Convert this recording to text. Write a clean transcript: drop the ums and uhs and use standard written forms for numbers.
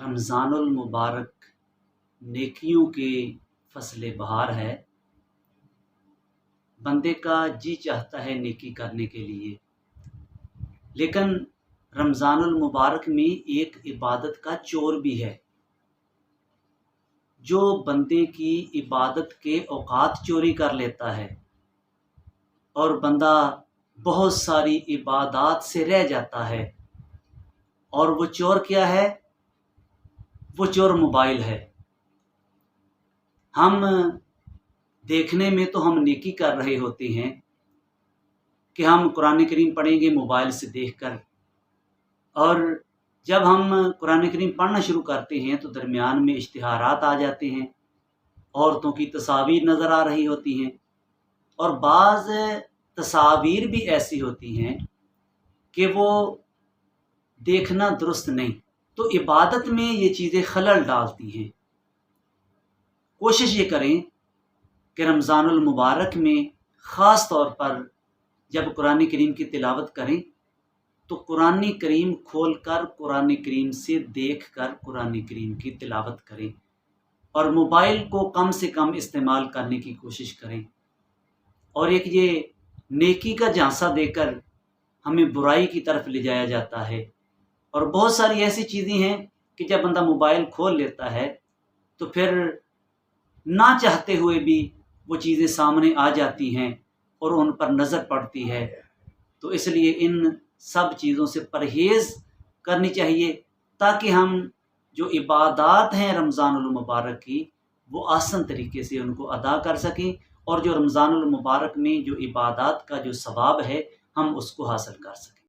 رمضان المبارک نیکیوں کے فصل بہار ہے۔ بندے کا جی چاہتا ہے نیکی کرنے کے لیے، لیکن رمضان المبارک میں ایک عبادت کا چور بھی ہے جو بندے کی عبادت کے اوقات چوری کر لیتا ہے، اور بندہ بہت ساری عبادات سے رہ جاتا ہے۔ اور وہ چور کیا ہے؟ وہ چور موبائل ہے۔ ہم دیکھنے میں تو ہم نیکی کر رہے ہوتے ہیں کہ ہم قرآن کریم پڑھیں گے موبائل سے دیکھ کر، اور جب ہم قرآن کریم پڑھنا شروع کرتے ہیں تو درمیان میں اشتہارات آ جاتے ہیں، عورتوں کی تصاویر نظر آ رہی ہوتی ہیں، اور بعض تصاویر بھی ایسی ہوتی ہیں کہ وہ دیکھنا درست نہیں، تو عبادت میں یہ چیزیں خلل ڈالتی ہیں۔ کوشش یہ کریں کہ رمضان المبارک میں خاص طور پر جب قرآن کریم کی تلاوت کریں تو قرآن کریم کھول کر قرآن کریم سے دیکھ کر قرآن کریم کی تلاوت کریں، اور موبائل کو کم سے کم استعمال کرنے کی کوشش کریں۔ اور ایک یہ نیکی کا جھانسا دے کر ہمیں برائی کی طرف لے جایا جاتا ہے، اور بہت ساری ایسی چیزیں ہیں کہ جب بندہ موبائل کھول لیتا ہے تو پھر نہ چاہتے ہوئے بھی وہ چیزیں سامنے آ جاتی ہیں اور ان پر نظر پڑتی ہے۔ تو اس لیے ان سب چیزوں سے پرہیز کرنی چاہیے تاکہ ہم جو عبادات ہیں رمضان المبارک کی وہ آسان طریقے سے ان کو ادا کر سکیں، اور جو رمضان المبارک میں جو عبادات کا جو ثواب ہے ہم اس کو حاصل کر سکیں۔